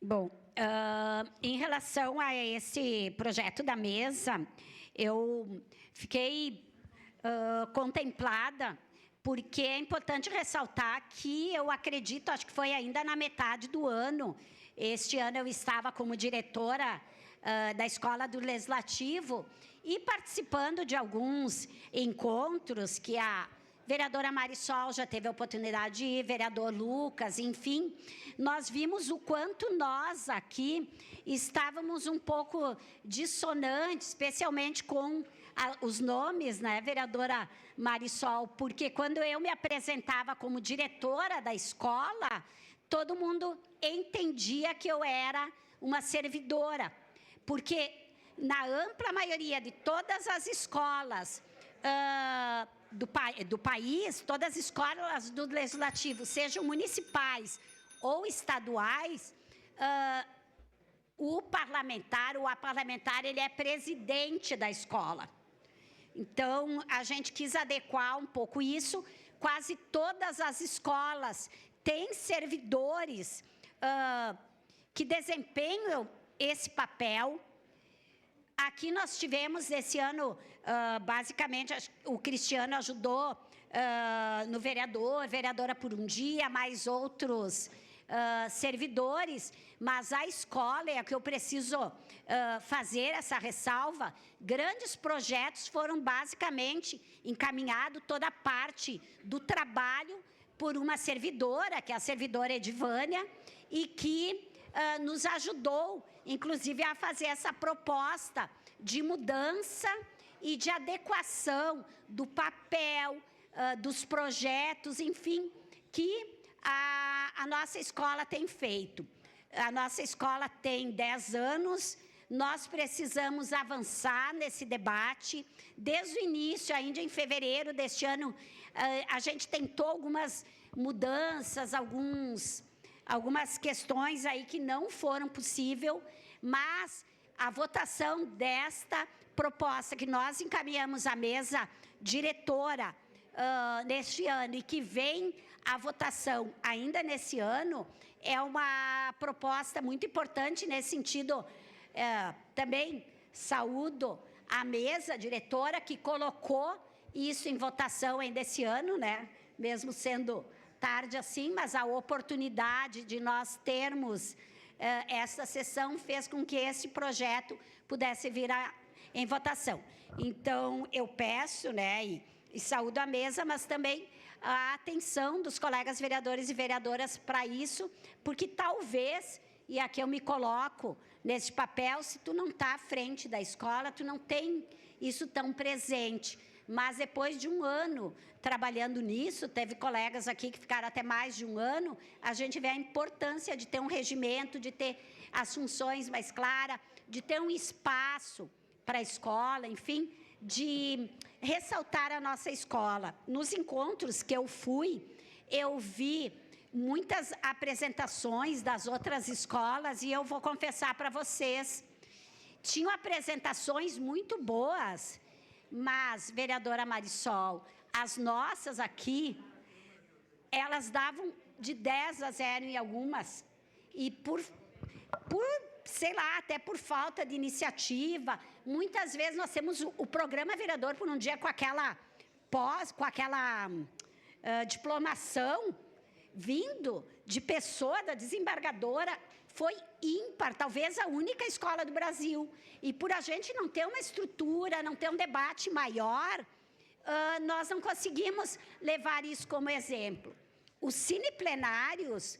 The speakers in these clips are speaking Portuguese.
Bom, em relação a esse projeto da mesa, eu fiquei contemplada, porque é importante ressaltar que eu acredito, acho que foi ainda na metade do ano, este ano eu estava como diretora da Escola do Legislativo e participando de alguns encontros que a vereadora Marisol já teve a oportunidade de ir, vereador Lucas, enfim, nós vimos o quanto nós aqui estávamos um pouco dissonantes, especialmente com os nomes, né, vereadora Marisol, porque quando eu me apresentava como diretora da escola, todo mundo entendia que eu era uma servidora, porque na ampla maioria de todas as escolas do país, todas as escolas do Legislativo, sejam municipais ou estaduais, o parlamentar ou a parlamentar, ele é presidente da escola. Então, a gente quis adequar um pouco isso. Quase todas as escolas têm servidores que desempenham esse papel. Aqui nós tivemos, esse ano, basicamente, o Cristiano ajudou no vereadora por um dia, mais outros servidores, mas a escola, é que eu preciso fazer essa ressalva, grandes projetos foram basicamente encaminhados, toda a parte do trabalho por uma servidora, que é a servidora Edivânia, e que nos ajudou, inclusive, a fazer essa proposta de mudança e de adequação do papel, dos projetos, enfim, que a nossa escola tem feito. A nossa escola tem 10 anos, nós precisamos avançar nesse debate. Desde o início, ainda em fevereiro deste ano, a gente tentou algumas mudanças, algumas questões aí que não foram possíveis, mas a votação desta proposta que nós encaminhamos à mesa diretora neste ano e que vem a votação ainda nesse ano, é uma proposta muito importante nesse sentido. Também saúdo a mesa diretora que colocou isso em votação ainda esse ano, né? Mesmo sendo tarde assim, mas a oportunidade de nós termos essa sessão fez com que esse projeto pudesse vir em votação. Então, eu peço, né, e saúdo a mesa, mas também a atenção dos colegas vereadores e vereadoras para isso, porque talvez, e aqui eu me coloco nesse papel, se tu não está à frente da escola, tu não tem isso tão presente. Mas depois de um ano trabalhando nisso, teve colegas aqui que ficaram até mais de um ano, a gente vê a importância de ter um regimento, de ter as funções mais claras, de ter um espaço para a escola, enfim, de ressaltar a nossa escola. Nos encontros que eu fui, eu vi muitas apresentações das outras escolas e eu vou confessar para vocês, tinham apresentações muito boas, mas, vereadora Marisol, as nossas aqui, elas davam de 10-0 em algumas, e por sei lá, até por falta de iniciativa, muitas vezes nós temos o programa vereador por um dia com aquela diplomação vindo de pessoa da desembargadora, foi ímpar, talvez a única escola do Brasil. E por a gente não ter uma estrutura, não ter um debate maior, nós não conseguimos levar isso como exemplo. Os cineplenários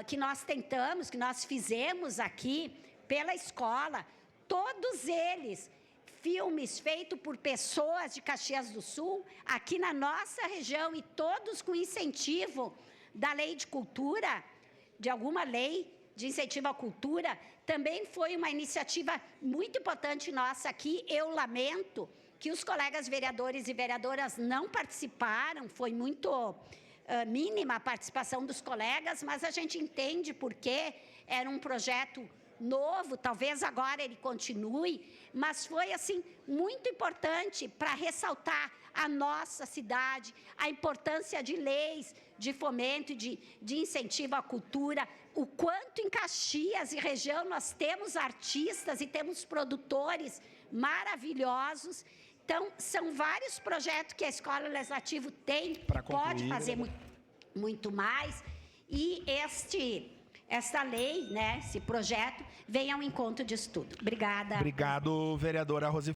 que nós tentamos, que nós fizemos aqui pela escola, todos eles, filmes feitos por pessoas de Caxias do Sul, aqui na nossa região, e todos com incentivo da Lei de Cultura, de alguma lei de incentivo à cultura, também foi uma iniciativa muito importante nossa aqui. Eu lamento que os colegas vereadores e vereadoras não participaram, foi muito mínima a participação dos colegas, mas a gente entende porque era um projeto novo, talvez agora ele continue, mas foi assim muito importante para ressaltar a nossa cidade, a importância de leis de fomento, de incentivo à cultura, o quanto em Caxias e região nós temos artistas e temos produtores maravilhosos. Então, são vários projetos que a Escola Legislativa tem, pode fazer muito mais, e esta lei, né, esse projeto, vem ao encontro disso tudo. Obrigada. Obrigado, vereadora Rose.